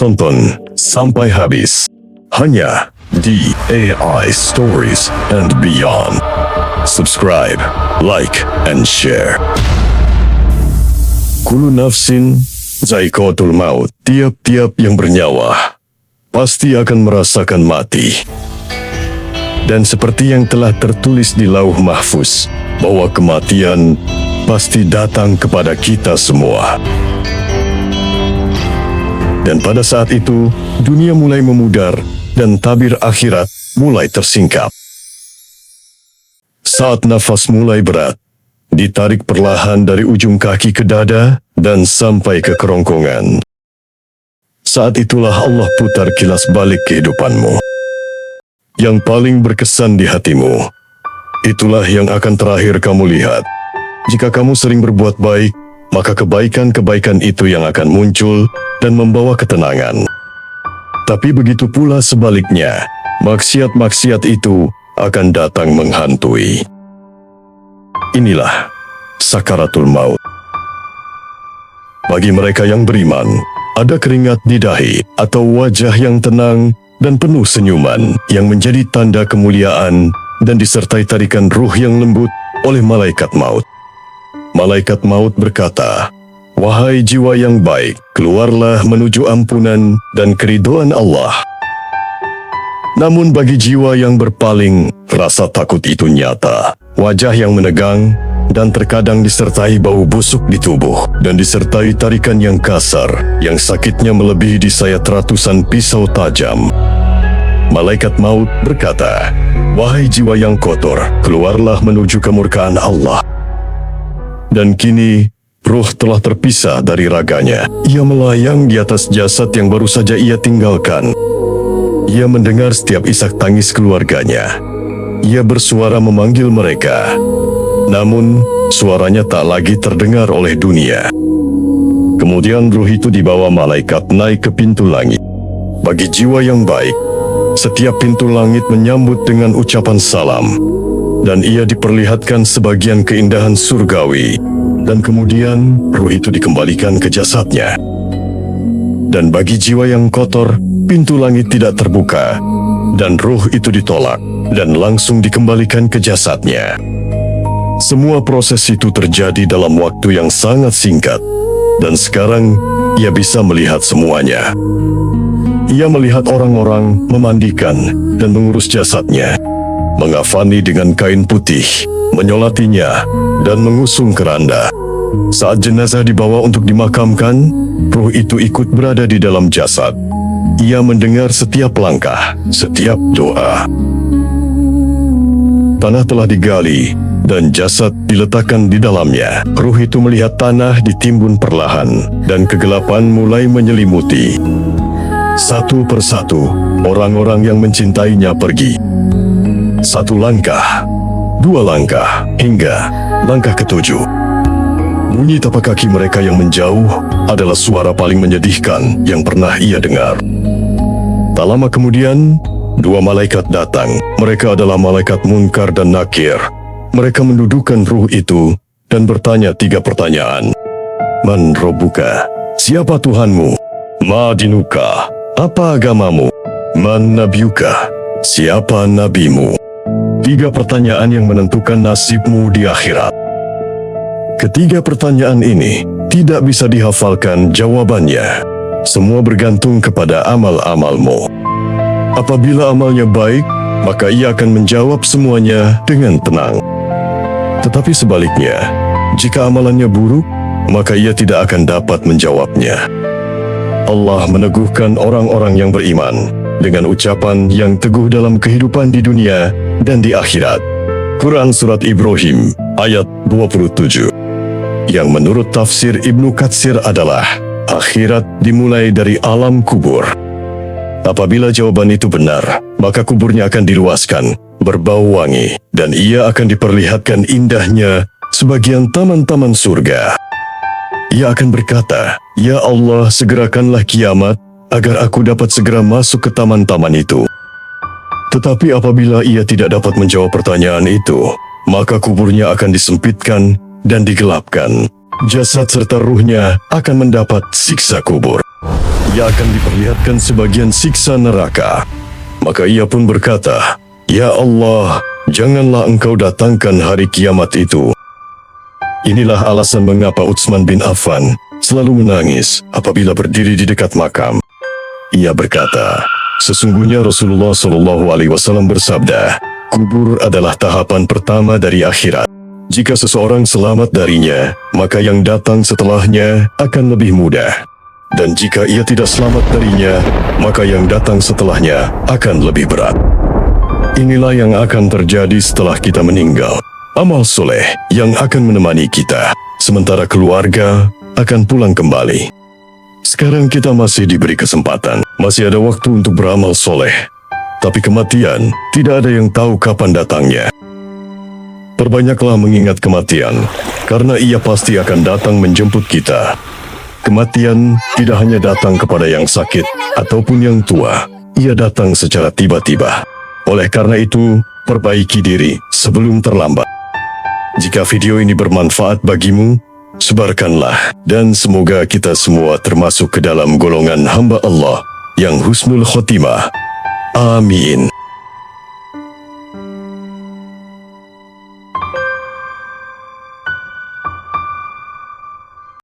tonton sampai habis. Hanya di AI Stories and Beyond. Subscribe, like, and share. Kullu nafsin za'iqatul maut. Tiap-tiap yang bernyawa pasti akan merasakan mati. Dan seperti yang telah tertulis di Lauh Mahfuz, bahwa kematian pasti datang kepada kita semua. Dan pada saat itu, dunia mulai memudar dan tabir akhirat mulai tersingkap. Saat nafas mulai berat, ditarik perlahan dari ujung kaki ke dada dan sampai ke kerongkongan. Saat itulah Allah putar kilas balik kehidupanmu. Yang paling berkesan di hatimu, itulah yang akan terakhir kamu lihat. Jika kamu sering berbuat baik, maka kebaikan-kebaikan itu yang akan muncul dan membawa ketenangan. Tapi begitu pula sebaliknya, maksiat-maksiat itu akan datang menghantui. Inilah sakaratul maut. Bagi mereka yang beriman, ada keringat di dahi atau wajah yang tenang dan penuh senyuman yang menjadi tanda kemuliaan dan disertai tarikan ruh yang lembut oleh malaikat maut. Malaikat maut berkata, "Wahai jiwa yang baik, keluarlah menuju ampunan dan keridhaan Allah." Namun bagi jiwa yang berpaling, rasa takut itu nyata. Wajah yang menegang dan terkadang disertai bau busuk di tubuh dan disertai tarikan yang kasar yang sakitnya melebihi disayat ratusan pisau tajam. Malaikat maut berkata, "Wahai jiwa yang kotor, keluarlah menuju kemurkaan Allah." Dan kini, ruh telah terpisah dari raganya. Ia melayang di atas jasad yang baru saja ia tinggalkan. Ia mendengar setiap isak tangis keluarganya. Ia bersuara memanggil mereka. Namun, suaranya tak lagi terdengar oleh dunia. Kemudian ruh itu dibawa malaikat naik ke pintu langit. Bagi jiwa yang baik, setiap pintu langit menyambut dengan ucapan salam, dan ia diperlihatkan sebagian keindahan surgawi, dan kemudian ruh itu dikembalikan ke jasadnya. Dan bagi jiwa yang kotor, pintu langit tidak terbuka, dan ruh itu ditolak, dan langsung dikembalikan ke jasadnya. Semua proses itu terjadi dalam waktu yang sangat singkat, dan sekarang ia bisa melihat semuanya. Ia melihat orang-orang memandikan dan mengurus jasadnya, mengafani dengan kain putih, menyolatinya, dan mengusung keranda. Saat jenazah dibawa untuk dimakamkan, ruh itu ikut berada di dalam jasad. Ia mendengar setiap langkah, setiap doa. Tanah telah digali, dan jasad diletakkan di dalamnya. Ruh itu melihat tanah ditimbun perlahan, dan kegelapan mulai menyelimuti. Satu persatu, orang-orang yang mencintainya pergi. Satu langkah, dua langkah, hingga langkah ketujuh. Bunyi tapak kaki mereka yang menjauh adalah suara paling menyedihkan yang pernah ia dengar. Tak lama kemudian, dua malaikat datang. Mereka adalah malaikat Munkar dan Nakir. Mereka mendudukan ruh itu dan bertanya 3 pertanyaan. Man Rabbuka? Siapa Tuhanmu? Ma dinuka? Apa agamamu? Man nabiyuka? Siapa nabimu? 3 pertanyaan yang menentukan nasibmu di akhirat. Ketiga pertanyaan ini tidak bisa dihafalkan jawabannya. Semua bergantung kepada amal-amalmu. Apabila amalnya baik, maka ia akan menjawab semuanya dengan tenang. Tetapi sebaliknya, jika amalannya buruk, maka ia tidak akan dapat menjawabnya. Allah meneguhkan orang-orang yang beriman dengan ucapan yang teguh dalam kehidupan di dunia dan di akhirat. Quran Surat Ibrahim ayat 27. Yang menurut tafsir Ibnu Katsir adalah akhirat dimulai dari alam kubur. Apabila jawaban itu benar, maka kuburnya akan diluaskan, berbau wangi, dan ia akan diperlihatkan indahnya sebagian taman-taman surga. Ia akan berkata, "Ya Allah, segerakanlah kiamat, agar aku dapat segera masuk ke taman-taman itu." Tetapi apabila ia tidak dapat menjawab pertanyaan itu, maka kuburnya akan disempitkan dan digelapkan. Jasad serta ruhnya akan mendapat siksa kubur. ia akan diperlihatkan sebagian siksa neraka. Maka ia pun berkata, "Ya Allah, janganlah engkau datangkan hari kiamat itu." Inilah alasan mengapa Utsman bin Affan selalu menangis apabila berdiri di dekat makam. Ia berkata, sesungguhnya Rasulullah SAW bersabda, kubur adalah tahapan pertama dari akhirat. Jika seseorang selamat darinya, maka yang datang setelahnya akan lebih mudah. Dan jika ia tidak selamat darinya, maka yang datang setelahnya akan lebih berat. Inilah yang akan terjadi setelah kita meninggal. Amal soleh yang akan menemani kita, sementara keluarga akan pulang kembali. Sekarang kita masih diberi kesempatan, masih ada waktu untuk beramal soleh. Tapi kematian, tidak ada yang tahu kapan datangnya. Perbanyaklah mengingat kematian, karena ia pasti akan datang menjemput kita. Kematian tidak hanya datang kepada yang sakit ataupun yang tua, ia datang secara tiba-tiba. Oleh karena itu, perbaiki diri sebelum terlambat. Jika video ini bermanfaat bagimu, sebarkanlah, dan semoga kita semua termasuk ke dalam golongan hamba Allah yang husnul khotimah. Amin.